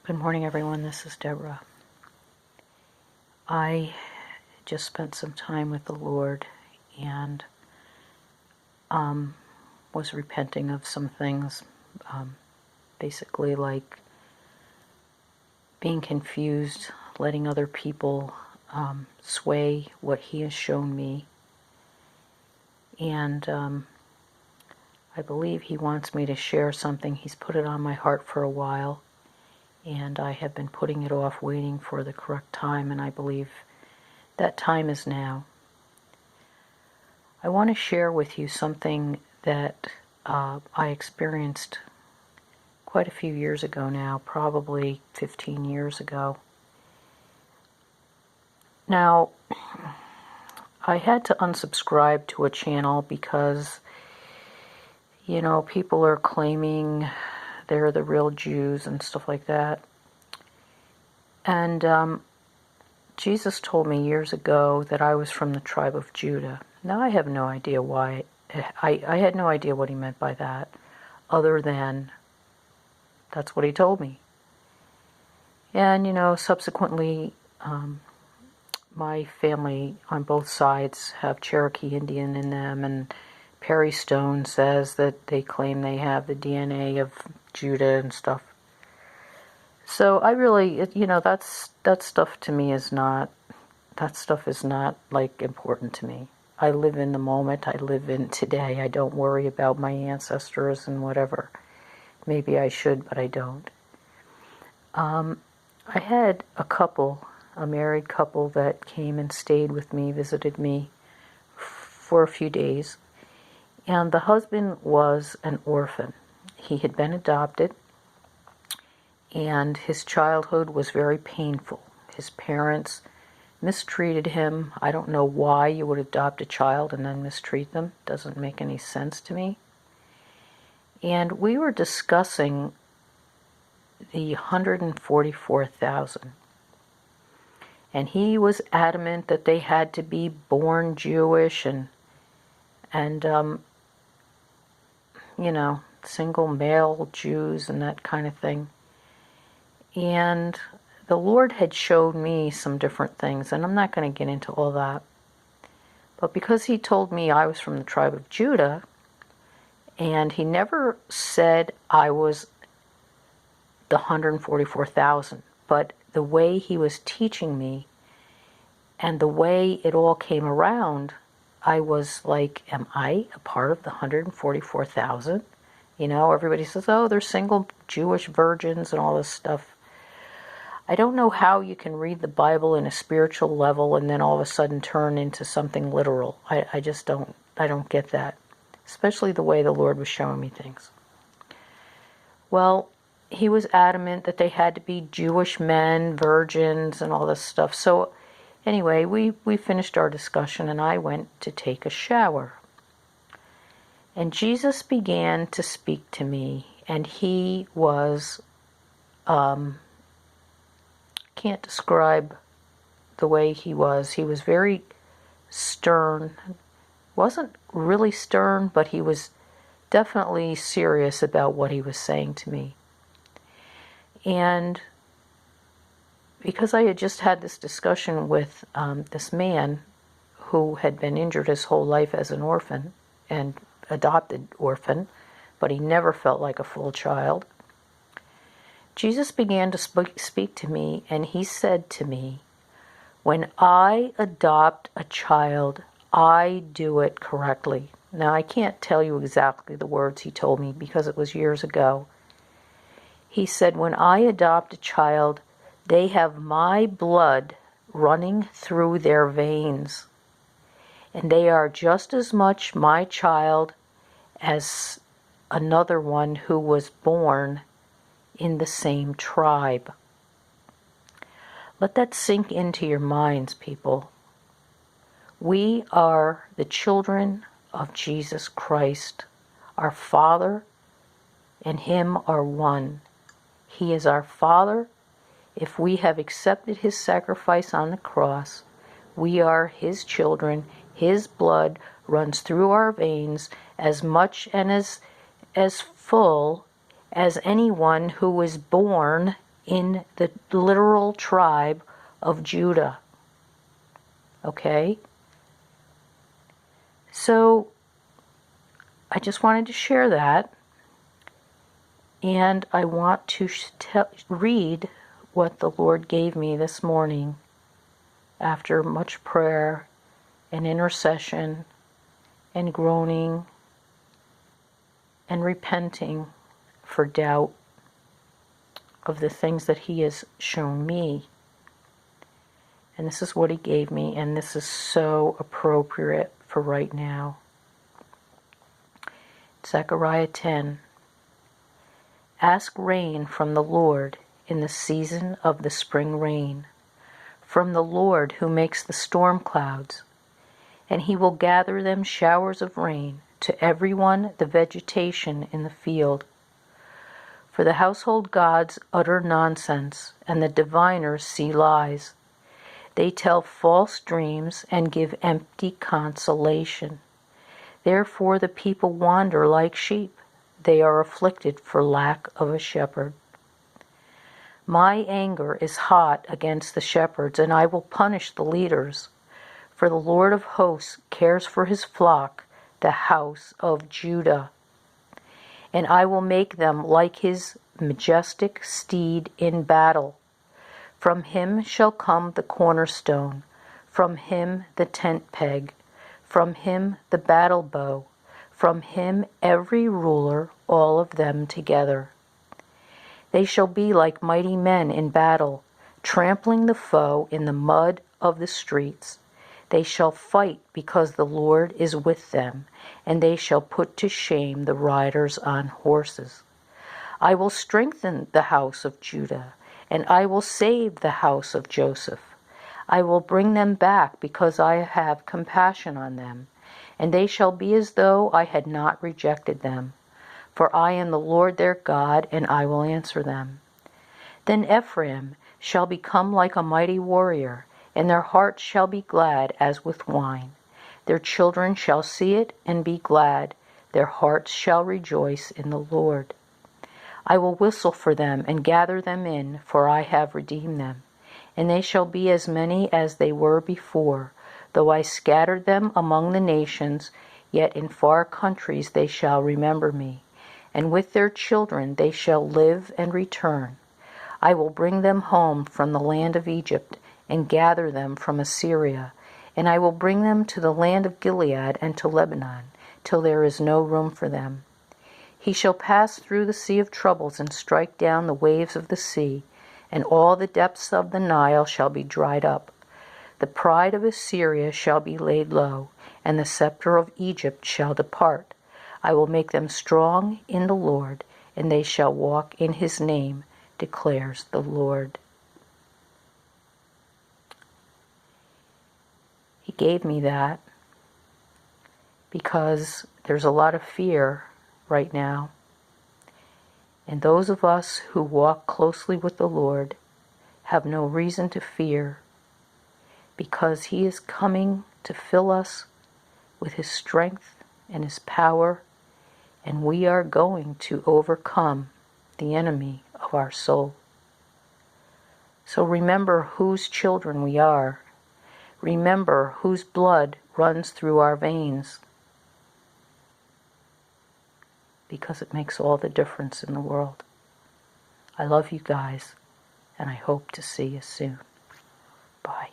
Good morning, everyone. This is Deborah. I just spent some time with the Lord and was repenting of some things, basically like being confused, letting other people sway what He has shown me. And I believe He wants me to share something. He's put it on my heart for a while, and I have been putting it off, waiting for the correct time, and I believe that time is now. I want to share with you something that I experienced quite a few years ago now, probably 15 years ago. Now, I had to unsubscribe to a channel because, people are claiming they're the real Jews and stuff like that. And Jesus told me years ago that I was from the tribe of Judah. Now, I have no idea why. I had no idea what He meant by that, other than that's what He told me. And, subsequently, my family on both sides have Cherokee Indian in them, and Perry Stone says that they claim they have the DNA of Judah and stuff. So I really, that stuff to me is not, like important to me. I live in the moment. I live in today. I don't worry about my ancestors and whatever. Maybe I should, but I don't. I had a married couple that came and stayed with me, visited me for a few days. And the husband was an orphan. He had been adopted, and his childhood was very painful. His parents mistreated him. I don't know why you would adopt a child and then mistreat them. Doesn't make any sense to me. And we were discussing the 144,000. And he was adamant that they had to be born Jewish and single male Jews and that kind of thing. And the Lord had showed me some different things, and I'm not going to get into all that. But because He told me I was from the tribe of Judah, and He never said I was the 144,000, but the way He was teaching me and the way it all came around, I was like, am I a part of the 144,000? Everybody says, oh, they're single Jewish virgins and all this stuff. I don't know how you can read the Bible in a spiritual level and then all of a sudden turn into something literal. I just don't get that, especially the way the Lord was showing me things. Well, He was adamant that they had to be Jewish men, virgins, and all this stuff. So anyway, we finished our discussion, and I went to take a shower. And Jesus began to speak to me, and He was, can't describe the way He was. He was very stern. Wasn't really stern, but He was definitely serious about what He was saying to me. And because I had just had this discussion with this man who had been injured his whole life as an orphan, and adopted orphan, but he never felt like a full child, Jesus began to speak to me, and He said to me, when I adopt a child, I do it correctly. Now, I can't tell you exactly the words He told me because it was years ago. He said, when I adopt a child, they have my blood running through their veins, and they are just as much my child as another one who was born in the same tribe. Let that sink into your minds, people. We are the children of Jesus Christ. Our Father and Him are one. He is our Father. If we have accepted His sacrifice on the cross, we are His children. His blood runs through our veins as much and as full as anyone who was born in the literal tribe of Judah. Okay? So I just wanted to share that, and I want to read what the Lord gave me this morning after much prayer and intercession and groaning and repenting for doubt of the things that He has shown me. And this is what He gave me, and this is so appropriate for right now. Zechariah 10. Ask rain from the Lord in the season of the spring rain, from the Lord who makes the storm clouds, and He will gather them showers of rain to everyone the vegetation in the field. For the household gods utter nonsense, and the diviners see lies. They tell false dreams and give empty consolation. Therefore the people wander like sheep. They are afflicted for lack of a shepherd. My anger is hot against the shepherds, and I will punish the leaders. For the Lord of hosts cares for His flock, the house of Judah. And I will make them like His majestic steed in battle. From Him shall come the cornerstone, from Him the tent peg, from Him the battle bow, from Him every ruler, all of them together. They shall be like mighty men in battle, trampling the foe in the mud of the streets. They shall fight because the Lord is with them, and they shall put to shame the riders on horses. I will strengthen the house of Judah, and I will save the house of Joseph. I will bring them back because I have compassion on them, and they shall be as though I had not rejected them. For I am the Lord their God, and I will answer them. Then Ephraim shall become like a mighty warrior, and their hearts shall be glad as with wine. Their children shall see it and be glad. Their hearts shall rejoice in the Lord. I will whistle for them and gather them in, for I have redeemed them. And they shall be as many as they were before. Though I scattered them among the nations, yet in far countries they shall remember me. And with their children they shall live and return. I will bring them home from the land of Egypt, and gather them from Assyria. And I will bring them to the land of Gilead and to Lebanon, till there is no room for them. He shall pass through the sea of troubles and strike down the waves of the sea, and all the depths of the Nile shall be dried up. The pride of Assyria shall be laid low, and the scepter of Egypt shall depart. I will make them strong in the Lord, and they shall walk in His name, declares the Lord. He gave me that because there's a lot of fear right now. And those of us who walk closely with the Lord have no reason to fear, because He is coming to fill us with His strength and His power, and we are going to overcome the enemy of our soul. So remember whose children we are. Remember whose blood runs through our veins, because it makes all the difference in the world. I love you guys, and I hope to see you soon. Bye.